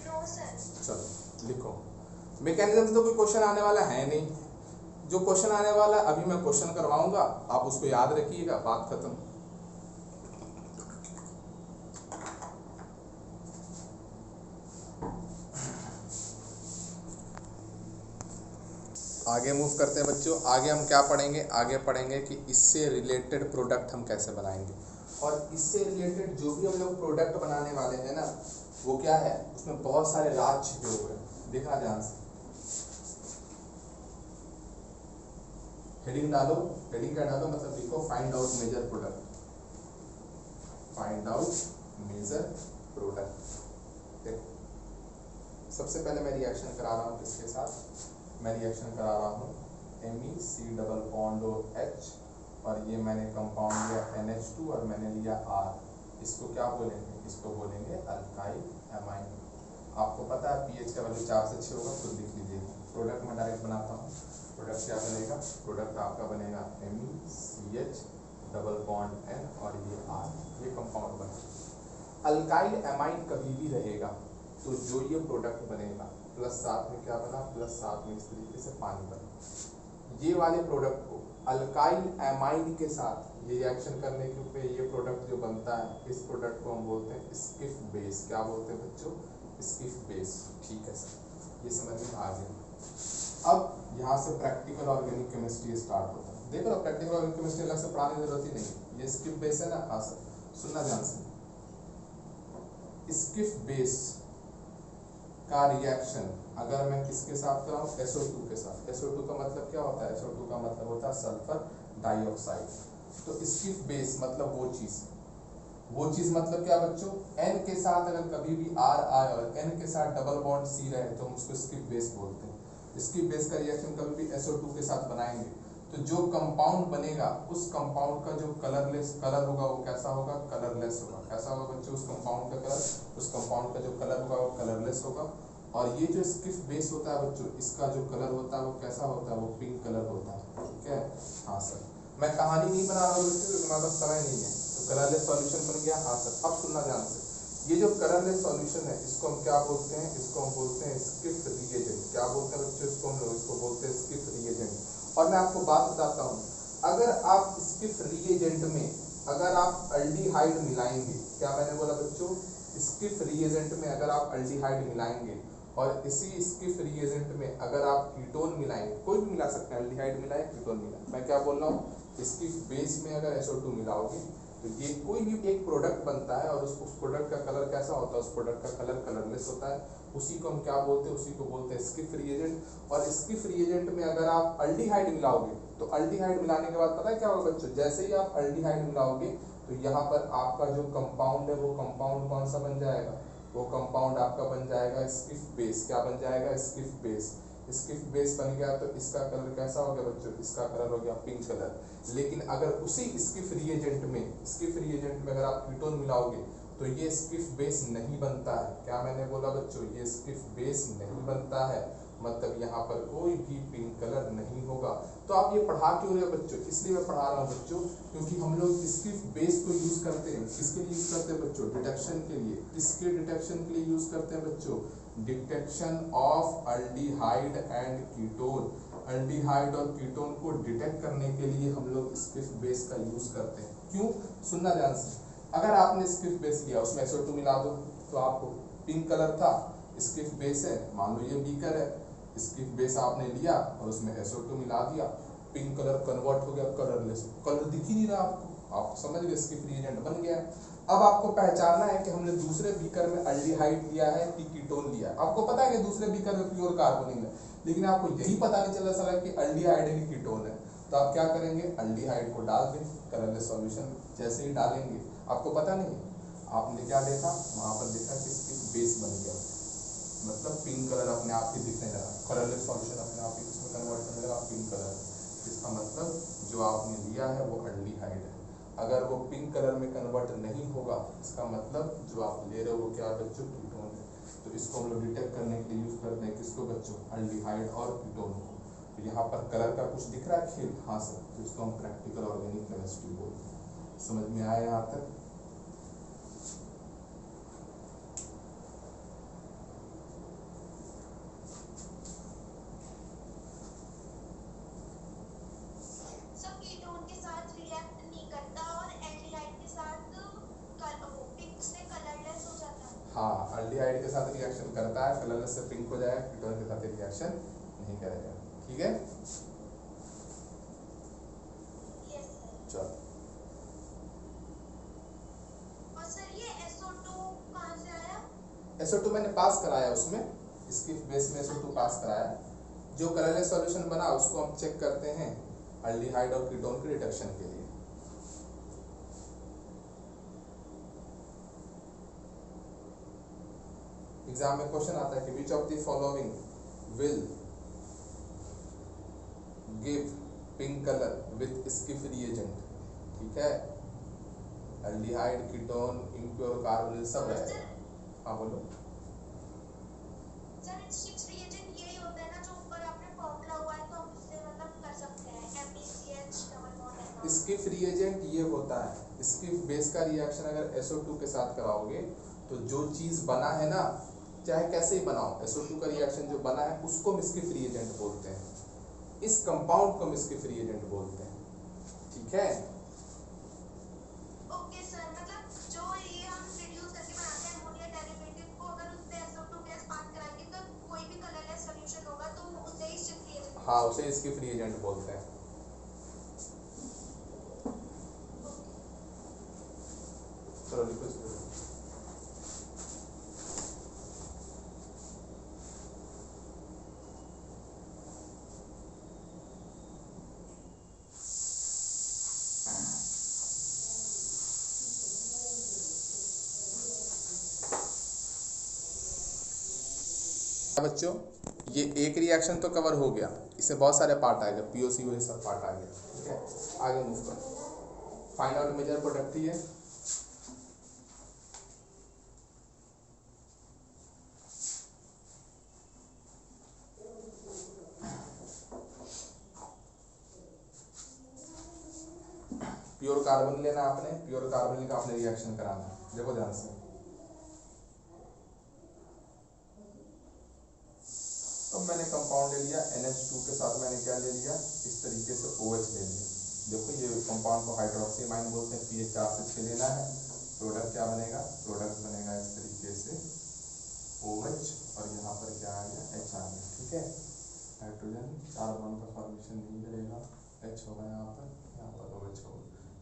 No sir. चलो लिखो। मैकेनिज्म तो कोई क्वेश्चन आने वाला है नहीं, जो क्वेश्चन आने वाला है अभी मैं क्वेश्चन करवाऊंगा, आप उसको याद रखिएगा, बात खत्म। आगे मूव करते हैं बच्चों। आगे हम क्या पढ़ेंगे, आगे पढ़ेंगे कि इससे रिलेटेड प्रोडक्ट हम कैसे बनाएंगे, और इससे रिलेटेड जो भी हम लोग प्रोडक्ट बनाने वाले हैं ना वो क्या है, उसमें बहुत सारे राज छिपे हुए हैं। देखना ध्यान से, हेडिंग डालो, हेडिंग क्या डालो, मतलब लिखो find out major product, find out major product. देखो सबसे पहले मैं रिएक्शन करा रहा हूँ किसके साथ, मैं रिएक्शन करा रहा हूँ MEC डबल बॉन्ड H, और ये मैंने कंपाउंड लिया NH2 और मैंने लिया R। इसको क्या बोलेंगे, इसको बोलेंगे अल्काइल एमाइन। आपको पता है pH का वैल्यू 4 से 6 होगा, खुद लिख लीजिएगा। प्रोडक्ट मैं डायरेक्ट बनाता हूँ, प्रोडक्ट क्या बनेगा, प्रोडक्ट आपका बनेगा MECH डबल बॉन्ड N और ये R, ये कंपाउंड बना। अल्काइल एमाइन कभी भी रहेगा तो जो ये प्रोडक्ट बनेगा प्लस साथ में क्या बना, प्लस साथ में इस तरीके से पानी बना। ये वाले प्रोडक्ट को अल्काइल एमाइन के साथ ये रिएक्शन करने के पे ये प्रोडक्ट जो बनता है, इस प्रोडक्ट को हम बोलते हैं स्किफ बेस। क्या बोलते हैं बच्चों, स्किफ बेस। ठीक है सर, ये समझ में आ गया। अब यहाँ से प्रैक्टिकल ऑर्गेनिक केमिस्ट्री स्टार्ट होता है। देखो ना, प्रैक्टिकल ऑर्गेनिक केमिस्ट्री अलग से पढ़ाने की जरूरत ही नहीं, ये स्किफ बेस है ना। हाँ सर, सुनना ध्यान से, स्किफ बेस का रिएक्शन अगर मैं किसके साथ कराऊं, SO2 के साथ। SO2 का मतलब क्या होता है, SO2 का मतलब होता है सल्फर डाइऑक्साइड। तो स्किफ बेस मतलब वो चीज मतलब क्या बच्चों, N के साथ अगर कभी भी R आए और N के साथ डबल बॉन्ड C रहे तो हम उसको स्किफ बेस बोलते हैं। स्किफ बेस का रिएक्शन कभी भी SO2 के साथ बनाएंगे तो जो कंपाउंड बनेगा उस कंपाउंड का जो कलर होगा वो कैसा होगा, कलरलेस होगा। कैसा होगा बच्चों, उस कंपाउंड का कलर, उस कंपाउंड का जो कलर होगा वो कलरलेस होगा। और ये जो स्किफ बेस होता है बच्चों, इसका जो कलर होता है वो कैसा होता है, वो पिंक कलर होता है। ठीक है, हाँ सर, मैं कहानी नहीं बना रहा हूँ बच्चों क्योंकि हमारे पास समय नहीं है। तो कलरलेस सॉल्यूशन बन गया। हाँ सर, अब सुनना ध्यान से, ये जो कलरलेस सॉल्यूशन है इसको हम क्या बोलते हैं, इसको हम बोलते हैं स्किफ रिएजेंट। क्या बोलते हैं बच्चों, इसको हम लोग इसको बोलते हैं स्किफ रिएजेंट। और मैं आपको बात बताता हूँ, अगर आप स्किफ रिएजेंट में अगर आप अल्डिहाइड मिलाएंगे, क्या मैंने बोला बच्चों, स्किफ रिएजेंट में अगर आप अल्डिहाइड मिलाएंगे और इसी स्किफ रिएजेंट में अगर आप कीटोन मिलाएंगे, कोई भी मिला सकते हैं, अल्डिहाइड मिलाए कीटोन मिलाए, मैं क्या बोल रहा हूँ, स्किफ बेस में अगर SO2 मिलाओगे तो ये कोई भी एक प्रोडक्ट बनता है और उस प्रोडक्ट का कलर कैसा होता है, उस प्रोडक्ट का कलर कलरलेस होता है। उसी को हम क्या बोलते हैं, उसी को बोलते हैं स्किफ रिएजेंट। और स्किफ रिएजेंट में अगर आप अल्डिहाइड मिलाओगे तो अल्डिहाइड मिलाने के बाद पता है क्या होगा बच्चों, जैसे ही आप अल्डिहाइड मिलाओगे तो यहाँ पर आपका जो कंपाउंड है वो कंपाउंड कौन सा बन जाएगा, वो कंपाउंड आपका बन जाएगा स्किफ बेस। क्या बन जाएगा, स्किफ बेस। स्किफ बेस बन गया तो इसका कलर कैसा हो गया बच्चों, इसका कलर हो गया पिंक कलर। लेकिन अगर उसी स्किफ रिएजेंट में अगर आप कीटोन मिलाओगे तो ये स्किफ बेस नहीं बनता है। क्या मैंने बोला बच्चों, ये स्किफ बेस नहीं बनता है, मतलब यहाँ पर कोई भी पिंक कलर नहीं होगा। तो आप ये पढ़ा क्यों रहे हो बच्चों, इसलिए मैं पढ़ा रहा हूँ बच्चों क्योंकि हम लोग स्किफ बेस को यूज करते हैं, किसके लिए यूज करते हैं बच्चों, डिटेक्शन के लिए। किसके डिटेक्शन के लिए यूज करते हैं बच्चों, detection of aldehyde and ketone. Aldehyde और कीटोन को डिटेक्ट करने के लिए हम लोग स्किफ बेस का यूज करते हैं। क्यों, सुनना ध्यान से, अगर आपने स्किफ बेस लिया उसमें SO2 मिला दो तो आपको पिंक कलर था, स्किफ बेस है, मान लो ये बीकर है, स्किफ बेस आपने लिया और उसमें SO2 मिला दिया, पिंक कलर कन्वर्ट हो गया कलरलेस, कलर दिख ही नहीं रहा आपको, आप समझ गए स्किफ रिएजेंट बन गया। अब आपको पहचानना है कि हमने दूसरे बीकर में अल्डिहाइड लिया है कि कीटोन लिया है। आपको पता है कि दूसरे बीकर में प्योर कार्बोनिल है, लेकिन आपको यही पता नहीं चला सला कि अल्डिहाइड है कि कीटोन है। तो आप क्या करेंगे, अल्डिहाइड को डाल दें कलरलेस सॉल्यूशन। जैसे ही डालेंगे आपको पता नहीं, आपने क्या देखा, वहां पर देखा कि स्किफ बेस बन गया, मतलब पिंक कलर अपने आप ही दिखने लगा, कलरलेस सॉल्यूशन अपने आप ही उसमें कन्वर्ट करने लगा पिंक कलर। इसका मतलब जो आपने लिया है वो अल्डिहाइड है। अगर वो पिंक कलर में कन्वर्ट नहीं होगा, इसका मतलब जो आप ले रहे हो वो क्या बच्चों, कीटोन है। तो इसको हम लोग डिटेक्ट करने के लिए यूज करते हैं, किसको बच्चों, अल्डिहाइड और कीटोन को। तो यहाँ पर कलर का कुछ दिख रहा है खेल, हाँ सर, तो इसको हम प्रैक्टिकल ऑर्गेनिक केमिस्ट्री बोलते हैं। समझ में आया यहाँ तक। हाँ, अल्डिहाइड के साथ रिएक्शन करता है, कलरलेस से पिंक हो जाएगा, कीटोन के साथ रिएक्शन नहीं करेगा। ठीक है, चलो। और सर ये SO2 कहाँ से आया? SO2 मैंने पास कराया उसमें, स्किफ बेस में SO2 पास कराया। जो कलरलेस सॉल्यूशन बना उसको हम चेक करते हैं अल्डिहाइड और कीटोन के डिटेक्शन के लिए। एग्जाम में क्वेश्चन आता है कि विच of the following will give pink colour with Schiff reagent. ठीक है, अल्डिहाइड, कीटोन, इम्प्योर कार्बोनिल सब है। हाँ बोलो सर, स्किफ रिएजेंट यही होता है ना जो ऊपर आपने फॉर्मूला हुआ है, तो हम उससे मतलब कर सकते हैं MeCH डबल बॉन्ड है। स्किफ रिएजेंट ये होता है, स्किफ बेस का रिएक्शन अगर SO2 के साथ कराओगे तो जो चीज बना है ना, चाहे कैसे ही बनाओ, SO2 का रिएक्शन जो बना है उसको हम स्किफ रिएजेंट बोलते हैं, इस कंपाउंड को हम स्किफ रिएजेंट बोलते हैं। ठीक है, ओके सर, मतलब जो ये हम रिड्यूस करके बनाते हैं अमोनिया डेरिवेटिव को, अगर उससे SO2 गैस पास कराएंगे तो कोई भी कलरलेस सॉल्यूशन होगा तो उसे ही स्किफ रिएजेंट। हाँ उसे स्किफ रिएजेंट बोलते हैं। चलो लिखो इसको। बच्चों ये एक रिएक्शन तो कवर हो गया, इससे बहुत सारे पार्ट आएंगे, पीओसी वो सब पार्ट आ गया। ठीक है, आगे मूव करो। फाइंड आउट मेजर प्रोडक्ट है। प्योर कार्बन लेना आपने, प्योर कार्बन का आपने रिएक्शन कराना है। देखो ध्यान से, तो मैंने कंपाउंड ले लिया NH2 के साथ मैंने क्या ले लिया, इस तरीके से OH ले लिया। देखो ये कंपाउंड को हाइड्रोक्सी अमाइन बोलते हैं, pH 4 से 6 लेना है। प्रोडक्ट क्या बनेगा, प्रोडक्ट बनेगा इस तरीके से OH, और यहाँ पर क्या आ गया, H आ गया। ठीक है, हाइड्रोजन 4 बॉन्ड का फॉर्मेशन नहीं करेगा, H होगा यहाँ पर OH होगा।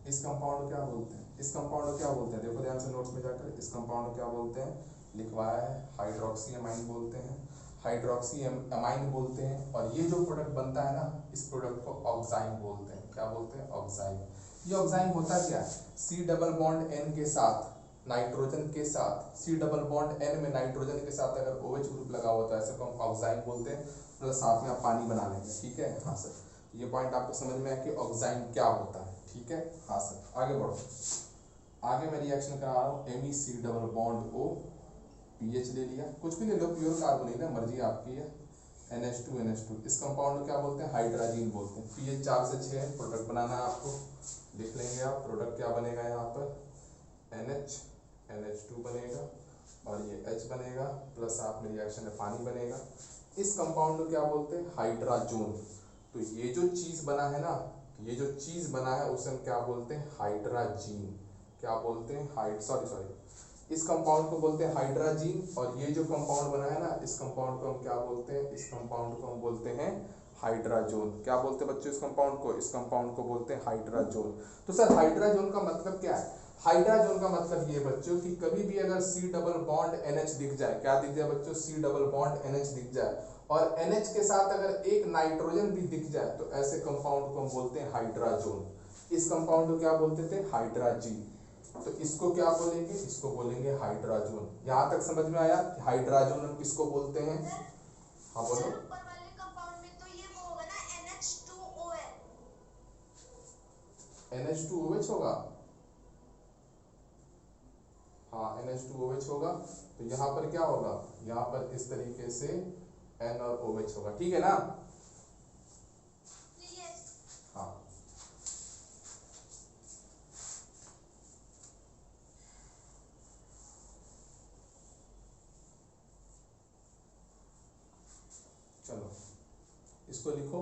इस कंपाउंड को क्या बोलते हैं, इस कंपाउंड को क्या बोलते हैं, देखो ध्यान से नोट्स में जाकर, इस कंपाउंड को क्या बोलते हैं, लिखवाया है हाइड्रोक्सी अमाइन बोलते हैं, हाइड्रोक्सी अमाइन बोलते हैं। और ये जो प्रोडक्ट बनता है ना, इस प्रोडक्ट को ऑक्साइन बोलते हैं। क्या बोलते हैं, ऑक्साइन। ये ऑक्साइन होता क्या है, C डबल बॉन्ड N के साथ नाइट्रोजन के साथ, C डबल बॉन्ड N में नाइट्रोजन के साथ अगर OH ग्रुप लगा हुआ तो ऐसे को हम ऑक्साइन बोलते हैं। प्लस साथ में आप पानी बना लेंगे। ठीक है, हाँ सर, ये पॉइंट आपको समझ में आया कि ऑक्साइन क्या होता है। ठीक है, हाँ सर, आगे बढ़ो। आगे मैं रिएक्शन करा रहा हूँ MEC double bond O, pH ले लिया, कुछ भी ले लो, प्योर कार्बन ही ना, मर्जी आपकी है। NH2 इस कंपाउंड को क्या बोलते हैं, हाइड्राजीन बोलते हैं। pH 4 से 6 है, प्रोडक्ट बनाना है आपको, लिख लेंगे आप। प्रोडक्ट क्या बनेगा यहाँ पर, NH2 बनेगा और ये H बनेगा, प्लस आप में रिएक्शन में पानी बनेगा। इस कंपाउंड को क्या बोलते हैं, हाइड्राजोन। तो ये जो चीज बना है ना, ये जो चीज बना है उसे हम क्या बोलते हैं, हाइड्राजीन। क्या बोलते हैं, सॉरी इस कंपाउंड को बोलते हैं हाइड्राजीन। और ये जो कंपाउंड बना है ना, इस कंपाउंड को हम क्या बोलते हैं, इस कंपाउंड को हम बोलते हैं हाइड्राजोन। क्या बोलते हैं बच्चों इस कंपाउंड को, इस कंपाउंड को बोलते हैं हाइड्राजोन। तो सर हाइड्राजोन का मतलब क्या है, हाइड्राजोन का मतलब ये बच्चों कि कभी भी अगर C डबल बॉन्ड NH दिख जाए, क्या दिख जाए बच्चों, C डबल बॉन्ड NH दिख जाए, और NH के साथ अगर एक नाइट्रोजन भी दिख जाए, तो ऐसे कंपाउंड को हम बोलते हैं हाइड्राजोन। इस कंपाउंड को क्या बोलते थे, हाइड्राजीन। तो इसको क्या बोलेंगे, इसको बोलेंगे हाइड्राजोन। यहाँ तक समझ में आया कि हाइड्राजोन हम किसको बोलते हैं। हाँ बोलो। ऊपर वाले कंपाउंड में तो ये वो होगा ना NH2OL। NH2OH होगा, हाँ NH2OH होगा। तो यहाँ पर क्या होगा, यहाँ पर इस तरीके से N और OH होगा। ठीक है ना, हाँ। चलो इसको लिखो।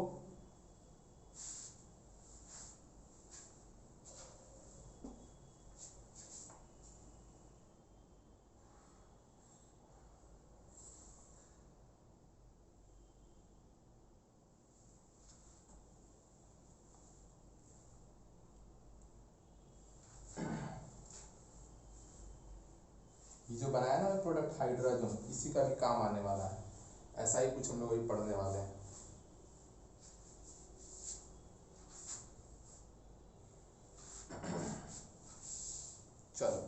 ये जो बनाया ना प्रोडक्ट हाइड्राजोन, इसी का भी काम आने वाला है। ऐसा ही कुछ हम लोग अभी पढ़ने वाले हैं। चलो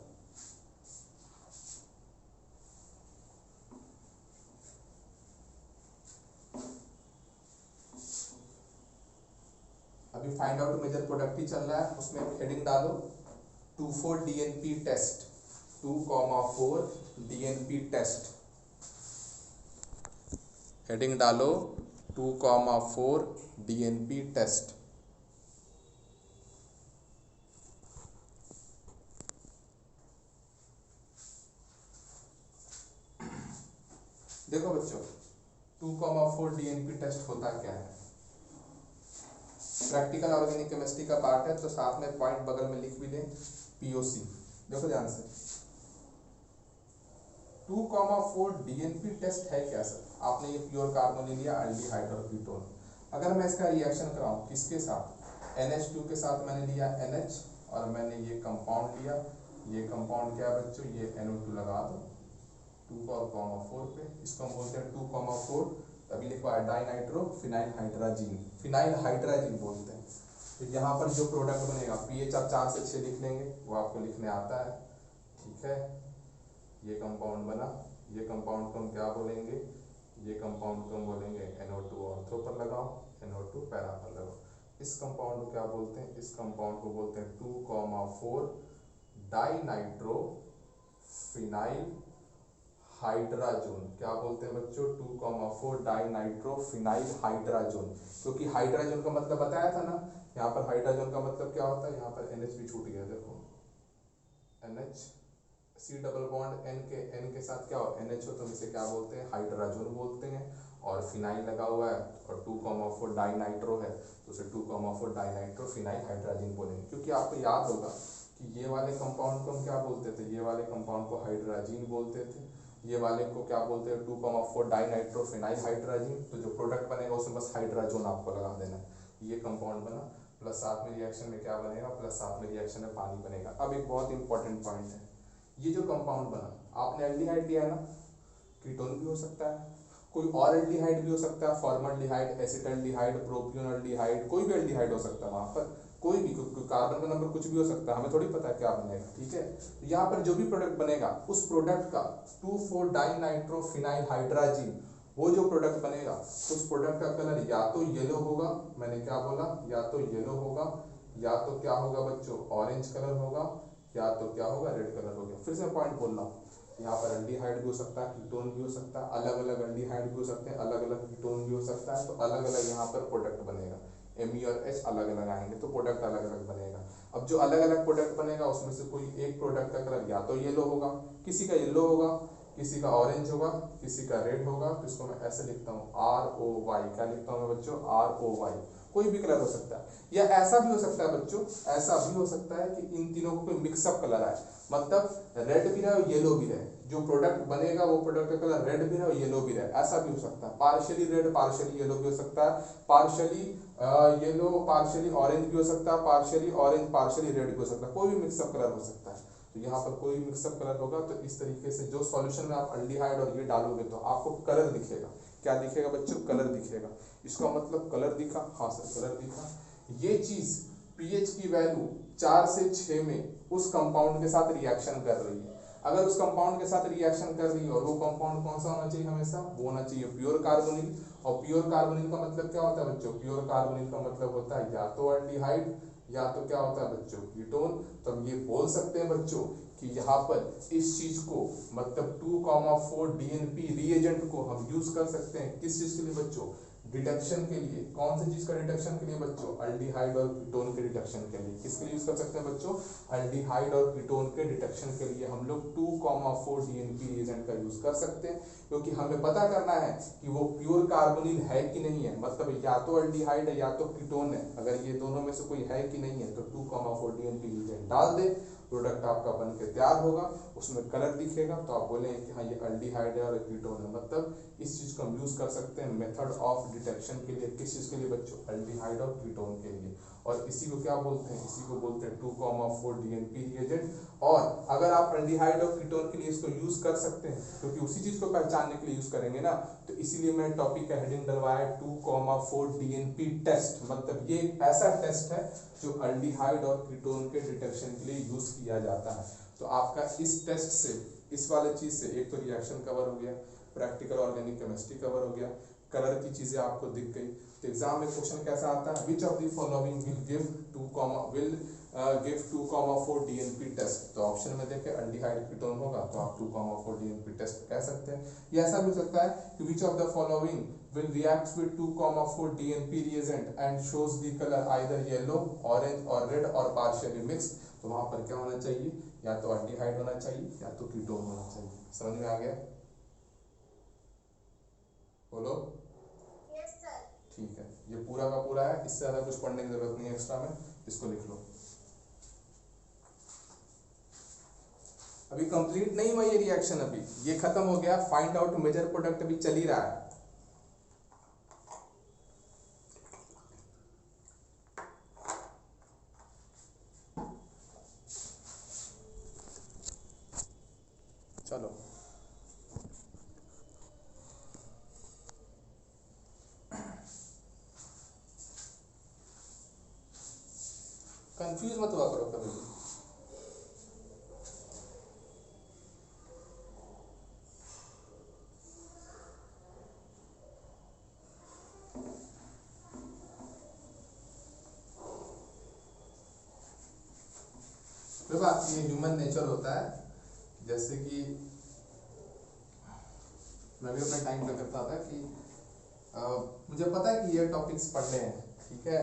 अभी फाइंड आउट मेजर प्रोडक्ट ही चल रहा है, उसमें हेडिंग डालो 24 DNP test, 2,4 DNP test. Heading डालो 2,4 DNP टेस्ट। देखो बच्चों 2,4 DNP टेस्ट होता क्या है, प्रैक्टिकल ऑर्गेनिक केमिस्ट्री का पार्ट है, तो साथ में पॉइंट बगल में लिख भी दें POC। देखो ध्यान से, 2,4 DNP टेस्ट है क्या सर, आपने ये प्योर कार्बन ले लिया, एल्डिहाइड और कीटोन। अगर मैं इसका रिएक्शन कराऊं किसके साथ, NH2 के साथ मैंने लिया NH, और मैंने ये कंपाउंड लिया, ये कंपाउंड क्या है बच्चों, ये NO2 लगा दो 2,4 पे, इसको हम बोलते हैं 2,4। अभी लिखवा है dinitro phenyl hydrazine, phenyl hydrazine बोलते हैं। तो यहाँ पर जो प्रोडक्ट बनेगा, pH आप 4 से 6 लिख लेंगे, वो आपको लिखने आता है। ठीक है, ये कंपाउंड बना, ये कंपाउंड को हम क्या बोलेंगे, ये कंपाउंड को हम बोलेंगे NO2 ऑर्थो पर लगाओ। NO2 पैरा पर लगाओ। इस कंपाउंड को क्या बोलते हैं? इस कंपाउंड को बोलते हैं 2,4 डाइनाइट्रो फिनाइल हाइड्राजोन। क्या बोलते हैं बच्चों? 2,4 डाइनाइट्रो फिनाइल हाइड्राजोन। क्योंकि हाइड्राजोन का मतलब बताया था ना, यहाँ पर हाइड्राजोन का मतलब क्या होता है? यहाँ पर NH भी छूट गया, देखो NH, C double bond N के साथ क्या हो? NH हो, तो इसे क्या बोलते हैं? हाइड्राजोन बोलते हैं। और फिनाइल लगा हुआ है और 2,4 डाइनाइट्रो है, तो उसे 2,4 डाइनाइट्रो फिनाइल हाइड्राजन बोलेंगे। क्योंकि आपको याद होगा कि ये वाले कंपाउंड को हम क्या बोलते थे? ये वाले कंपाउंड को हाइड्राजीन बोलते थे, ये वाले को क्या बोलते हैं? 2,4 डाइनाइट्रो फिनाइल हाइड्राजीन। तो जो प्रोडक्ट बनेगा उसमें बस हाइड्राजोन आपको लगा देना। ये कंपाउंड बना, प्लस साथ में रिएक्शन में क्या बनेगा? प्लस साथ में रिएक्शन में पानी बनेगा। अब एक बहुत इंपॉर्टेंट पॉइंट है, ये जो कंपाउंड बना, आपने एल्डिहाइड लिया है ना, कीटोन भी हो सकता है, कोई और एल्डिहाइड भी हो सकता है, फॉर्मल्डिहाइड, एसिटल्डिहाइड, प्रोपियोनल्डिहाइड, कोई भी एल्डिहाइड हो सकता है वहाँ पर, कोई भी, कार्बन का नंबर कुछ भी हो सकता है, हमें थोड़ी पता है क्या बनेगा, ठीक है। तो यहाँ पर जो भी प्रोडक्ट बनेगा उस प्रोडक्ट का 2,4 डाइनाइट्रो फिनाइल हाइड्राजीन, वो जो प्रोडक्ट बनेगा उस प्रोडक्ट का कलर या तो येलो होगा, मैंने क्या बोला? या तो येलो होगा, या तो क्या होगा बच्चों? ऑरेंज कलर होगा, या तो क्या होगा? रेड कलर हो गया। फिर से पॉइंट बोल रहा हूँ, यहाँ पर एल्डिहाइड भी हो सकता है, कीटोन भी हो सकता है, अलग अलग एल्डिहाइड भी हो सकते हैं, अलग अलग कीटोन भी हो सकता है, तो अलग अलग यहाँ पर प्रोडक्ट बनेगा। Me और H अलग अलग आएंगे तो प्रोडक्ट अलग अलग बनेगा। अब जो अलग अलग प्रोडक्ट बनेगा उसमें से कोई एक प्रोडक्ट का कलर या तो येलो होगा, किसी का येलो होगा, किसी का ऑरेंज होगा, किसी का रेड होगा। तो इसको मैं ऐसे लिखता हूँ ROY। क्या लिखता हूँ मैं बच्चों? ROY। कोई भी कलर हो सकता है, या ऐसा भी हो सकता है बच्चों, ऐसा भी हो सकता है कि इन तीनों को कोई मिक्सअप कलर आए, मतलब रेड भी रहे और येलो भी रहे। जो प्रोडक्ट बनेगा वो प्रोडक्ट का कलर रेड भी रहे और येलो भी रहे, ऐसा भी हो सकता है। पार्शियली रेड पार्शियली येलो भी हो सकता है, पार्शियली येलो पार्शियली ऑरेंज भी हो सकता है, पार्शियली ऑरेंज पार्शियली रेड भी हो सकता है, कोई भी मिक्सअप कलर हो सकता है। तो यहाँ पर कोई मिक्सअप कलर होगा तो इस तरीके से जो सॉल्यूशन में आप एल्डिहाइड और ये डालोगे तो आपको कलर दिखेगा। क्या दिखेगा बच्चों? कलर दिखेगा। इसका मतलब कलर दिखा? हाँ सर कलर दिखा। ये चीज पीएच की वैल्यू 4 से 6 में उस कंपाउंड के साथ रिएक्शन कर रही है। अगर उस कंपाउंड के साथ रिएक्शन कर रही है और वो कंपाउंड कौन सा होना चाहिए? हमेशा वो होना चाहिए प्योर कार्बोनिल। और प्योर कार्बोनिल का मतलब क्या होता है बच्चों? प्योर कार्बोनिल का मतलब होता है या तो एल्डिहाइड या तो क्या होता है बच्चों? कीटोन। तो हम ये बोल सकते हैं बच्चों कि यहाँ पर इस चीज को मतलब 2,4 DNP रिएजेंट को हम यूज कर सकते हैं किस चीज के लिए बच्चों? डिडक्शन के लिए। कौन सी चीज का डिडक्शन के लिए बच्चों? एल्डिहाइड और कीटोन के डिडक्शन के लिए। किसके लिए यूज कर सकते हैं बच्चों? एल्डिहाइड और कीटोन के डिडक्शन के लिए हम लोग 2,4 DNP रिएजेंट का यूज कर सकते हैं, क्योंकि हमें पता करना है कि वो प्योर कार्बोनिल है कि नहीं है, मतलब या तो एल्डिहाइड है या तो कीटोन है। अगर ये दोनों में से कोई है कि नहीं है तो 2,4 DNP रिएजेंट डाल दे, प्रोडक्ट आपका बन के तैयार होगा, उसमें कलर दिखेगा तो आप बोलेंगे कि हाँ ये एल्डिहाइड है और कीटोन है। मतलब इस चीज को हम यूज कर सकते हैं मेथड ऑफ डिटेक्शन के लिए। किस चीज के लिए बच्चों? एल्डिहाइड और कीटोन के लिए। और इसी को क्या बोलते हैं? इसी को बोलते हैं 2,4 DNP रिएजेंट। और अगर आप एल्डिहाइड और कीटोन के लिए इसको यूज कर सकते हैं क्योंकि उसी चीज को पहचानने के लिए यूज करेंगे ना, तो इसीलिए मैं टॉपिक का हेडिंग डलवाया 2,4 DNP टेस्ट। मतलब ये एक ऐसा टेस्ट है जो एल्डिहाइड और कीटोन के डिटेक्शन के लिए यूज किया जाता है। तो आपका इस टेस्ट से, इस वाले चीज से, एक तो रिएक्शन कवर हो गया, प्रैक्टिकल ऑर्गेनिक केमिस्ट्री कवर हो गया, कलर की चीजें आपको दिख गई। तो एग्जाम में क्वेश्चन कैसा आता है? Which of the following will give 2,4 DNP test. तो ऑप्शन में देखें एल्डिहाइड कीटोन होगा तो आप 2,4 DNP टेस्ट कह सकते हैं। ये ऐसा भी हो सकता है कि विच of the following will react with 2,4 DNP reagent and shows the color either yellow, orange or red or partially mixed। तो वहां पर क्या होना चाहिए? या तो एल्डिहाइड होना चाहिए या तो कीटोन होना चाहिए। समझ में आ गया? बोलो। Yes sir. ठीक है, ये पूरा का पूरा है, इससे ज्यादा कुछ पढ़ने की जरूरत नहीं है एक्स्ट्रा में, इसको लिख लो। अभी कंप्लीट नहीं हुआ ये रिएक्शन, अभी ये खत्म हो गया। फाइंड आउट मेजर प्रोडक्ट अभी चल ही रहा है। चलो कंफ्यूज मत हुआ करो कभी भी। कोई बात नहीं, ये ह्यूमन नेचर होता है। जैसे कि मैं भी अपने टाइम पे करता था कि मुझे पता है कि ये टॉपिक्स पढ़ने हैं, ठीक है,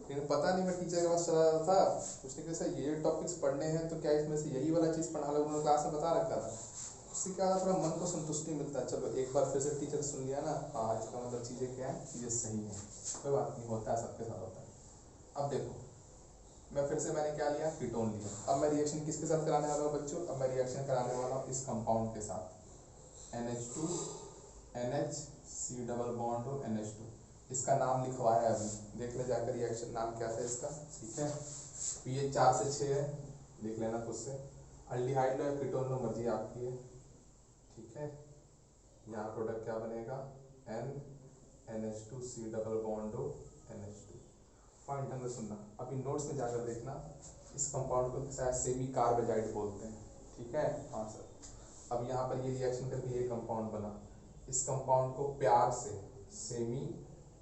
लेकिन पता नहीं, मैं टीचर के पास चला जाता था, पूछने के सर ये टॉपिक्स पढ़ने हैं तो क्या इसमें से यही वाला चीज़ पढ़ा लो, उन्होंने क्लास में बता रखा था। उससे क्या होता, थोड़ा मन को संतुष्टि मिलता है, चलो एक बार फिर से टीचर सुन लिया ना, हाँ इसका मतलब चीज़ें क्या है, चीज़ें सही हैं। कोई बात नहीं, होता है, सबके साथ होता है। अब देखो, मैं फिर से मैंने क्या लिया, कीटोन लिया। अब मैं रिएक्शन किसके साथ कराने वाला हूँ बच्चों, अब मैं रिएक्शन कराने वाला हूँ इस कंपाउंड के साथ, NH2 NH C double bond हो NH2। इसका नाम लिखवाया है अभी, देख ले जाकर रिएक्शन नाम क्या था इसका, ठीक है। pH 4 से 6 है, देख लेना खुद से। अल्डिहाइड लो या कीटोन लो, मर्जी आपकी है, ठीक है। यहाँ प्रोडक्ट क्या बनेगा, NH2C डबल बॉन्ड हो NH2। पॉइंट ढंग से सुनना, अभी नोट्स में जाकर देखना, इस कंपाउंड को शायद सेमी कार्बेजाइड बोलते हैं, ठीक है, हाँ सर। अब यहाँ पर ये रिएक्शन करके ये कंपाउंड बना, इस कंपाउंड को प्यार से सेमी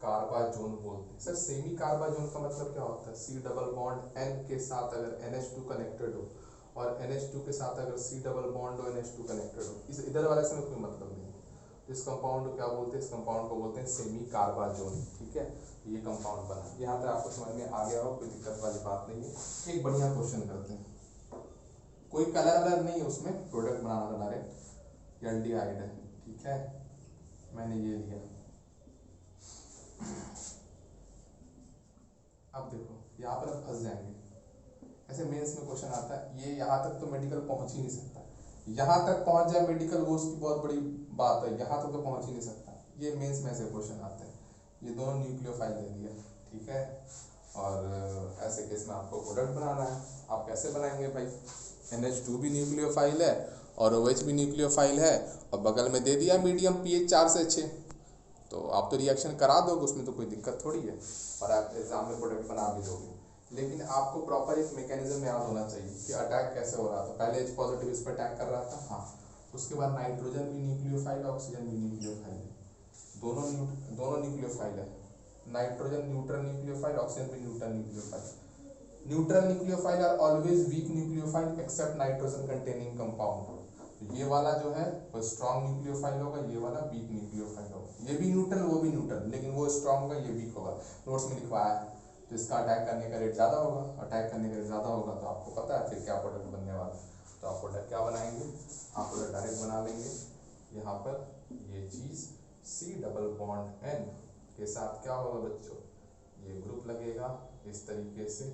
कार्बाजोन बोलते हैं। सर सेमी कार्बाजोन का मतलब क्या होता है, C डबल बॉन्ड N के साथ अगर NH2 कनेक्टेड हो और NH2 के साथ अगर C डबल बॉन्ड हो NH2 कनेक्टेड हो, इस इधर वाले से कोई मतलब नहीं। इस कंपाउंड को क्या बोलते हैं, इस कंपाउंड को बोलते हैं सेमी कार्बाजोन, ठीक है। ये कंपाउंड बना, यहाँ तक आपको समझ में आ गया हो, कोई दिक्कत वाली बात नहीं है। एक बढ़िया क्वेश्चन करते हैं, कोई कलर वलर नहीं है उसमें, प्रोडक्ट बनाना था डायरेक्ट, एल्डिहाइड है, ठीक है। मैंने ये लिया, अब देखो यहाँ पर फंस जाएंगे, ऐसे मेंस में क्वेश्चन आता है, ये यहाँ तक तो मेडिकल पहुंच ही नहीं सकता, यहाँ तक पहुंच जाए मेडिकल वो उसकी बहुत बड़ी बात है, यहाँ तक तो पहुंच ही नहीं सकता। ये मेंस में ऐसे क्वेश्चन आते हैं, ये दोनों न्यूक्लियोफाइल दे दिया, ठीक है। और ऐसे केस में आपको प्रोडक्ट बनाना है, आप कैसे बनाएंगे भाई, NH2 भी न्यूक्लियोफाइल है और OH भी न्यूक्लियोफाइल है, और बगल में दे दिया मीडियम pH 4 से 6, तो आप तो रिएक्शन करा दोगे, उसमें तो कोई दिक्कत थोड़ी है, और आप एग्जाम में प्रोडक्ट बना भी दोगे। लेकिन आपको प्रॉपर एक मैकेनिज्म याद होना चाहिए कि अटैक कैसे हो रहा था। पहले H पॉजिटिव इस पर अटैक कर रहा था, हाँ, उसके बाद नाइट्रोजन भी न्यूक्लियोफाइल, ऑक्सीजन भी न्यूक्लियोफाइल है, दोनों न्यूक्लियोफाइल है। नाइट्रोजन न्यूट्रल न्यूक्लियोफाइल, ऑक्सीजन भी neutral nucleophile. Neutral nucleophile are always weak nucleophile except nitrogen containing compound. तो ये वाला जो है वो स्ट्रॉन्ग न्यूक्लियोफाइल होगा, ये वाला वीक न्यूक्लियोफाइल होगा, ये भी न्यूट्रल वो भी न्यूट्रल, लेकिन वो स्ट्रॉन्ग होगा ये वीक होगा, नोट्स में लिखवाया है। तो इसका अटैक करने का रेट ज़्यादा होगा, अटैक करने का रेट ज़्यादा होगा तो आपको पता है फिर क्या प्रोडक्ट बनने वाला है। तो आप प्रोडक्ट क्या बनाएंगे, आप प्रोडक्ट डायरेक्ट बना लेंगे, यहाँ पर ये चीज़ C डबल बॉन्ड N के साथ क्या होगा बच्चों, ये ग्रुप लगेगा इस तरीके से,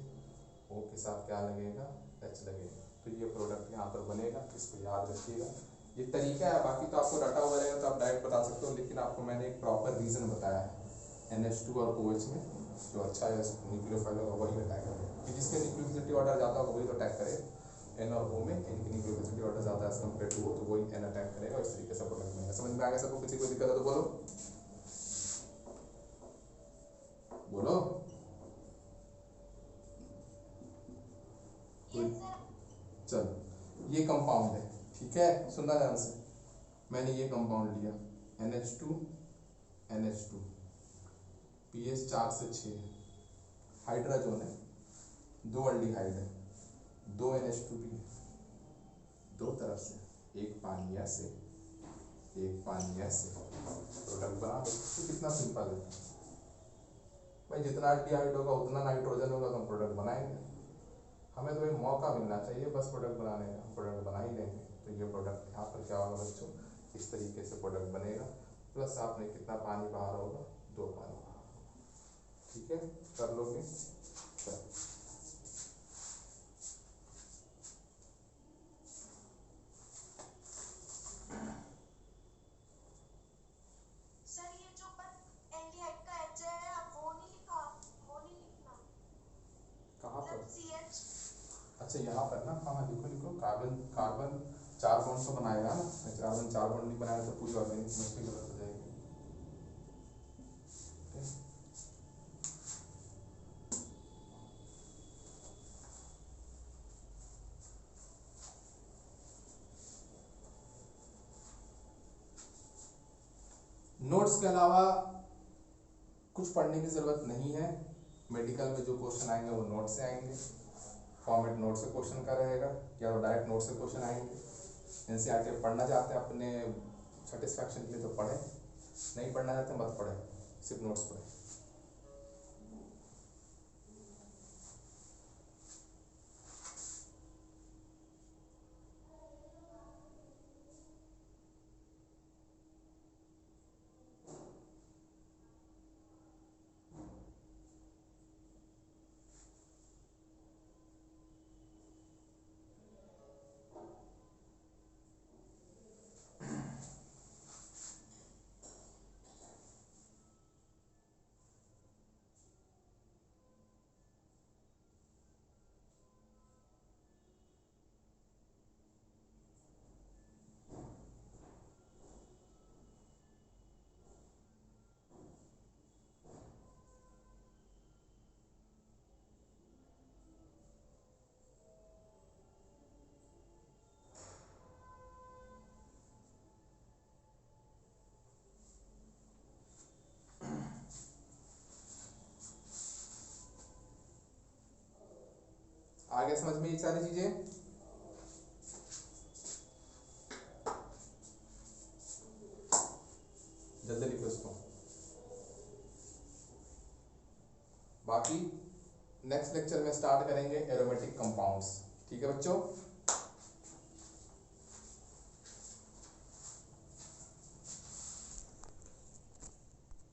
O के साथ क्या लगेगा, H लगेगा, तो ये प्रोडक्ट यहाँ पर बनेगा, इसको याद रखिएगा। ये तरीका है, बाकी तो आपको डाटा हुआ रहेगा तो आप डायरेक्ट बता सकते हो, लेकिन आपको मैंने एक प्रॉपर रीज़न बताया है NH2 और OH में जो अच्छा है न्यूक्लियोफाइल होगा वही अटैक करेगा, कि जिसके न्यूक्लियोसिटी ऑर्डर ज़्यादा होगा वही तो अटैक करेगा। N और O में इनकी न्यूक्लियोसिटी ऑर्डर ज़्यादा है कंपेयर टू O, तो वही N अटैक करेगा, इस तरीके से प्रोडक्ट बनेगा। समझ में आ गया सबको, किसी को दिक्कत है तो बोलो बोलो। Yes sir. चलो ये कंपाउंड है, ठीक है, सुनना ध्यान से। मैंने ये कंपाउंड लिया NH2 NH2 pH 4 से 6 हाइड्राजोन है, 2 अल्डिहाइड है, 2 NH2 भी है, दो तरफ से, एक पानी ऐसे एक पानी ऐसे, प्रोडक्ट बना दो। तो कितना सिंपल है भाई, जितना अल्डिहाइड होगा उतना नाइट्रोजन होगा तो हम प्रोडक्ट बनाएंगे। हमें तो भाई मौका मिलना चाहिए बस प्रोडक्ट बनाने का, प्रोडक्ट बना ही देंगे। तो ये प्रोडक्ट यहाँ पर क्या होगा बच्चों, इस तरीके से प्रोडक्ट बनेगा, प्लस आपने कितना पानी बाहर होगा, 2 पानी बाहर होगा, ठीक है, कर लोगे। सर ये जो पर एल्डिहाइड का H है आप वो नहीं लिखा, वो नहीं लिखना, कहाँ पर, मतलब CH। अच्छा यहाँ पर ना, हाँ लिखो लिखो, कार्बन कार्बन 4 बॉन्ड तो बनाएगा ना, कार्बन 4 बॉन्ड नहीं बनाएगा तो पूरी ऑर्गेनिक केमिस्ट्री गलत हो जाएगी। नोट्स के अलावा कुछ पढ़ने की ज़रूरत नहीं है, मेडिकल में जो क्वेश्चन आएंगे वो नोट से आएंगे, फॉर्मेट नोट से क्वेश्चन का रहेगा या तो डायरेक्ट नोट से क्वेश्चन आएंगे। एनसीईआरटी पढ़ना चाहते हैं अपने सेटिस्फैक्शन के लिए तो पढ़ें, नहीं पढ़ना चाहते मत पढ़ें, सिर्फ नोट्स पढ़ें। आगे समझ में ये सारी चीजें। जल्दी लिखो इसको। बाकी नेक्स्ट लेक्चर में स्टार्ट करेंगे एरोमेटिक कंपाउंड्स। ठीक है बच्चों।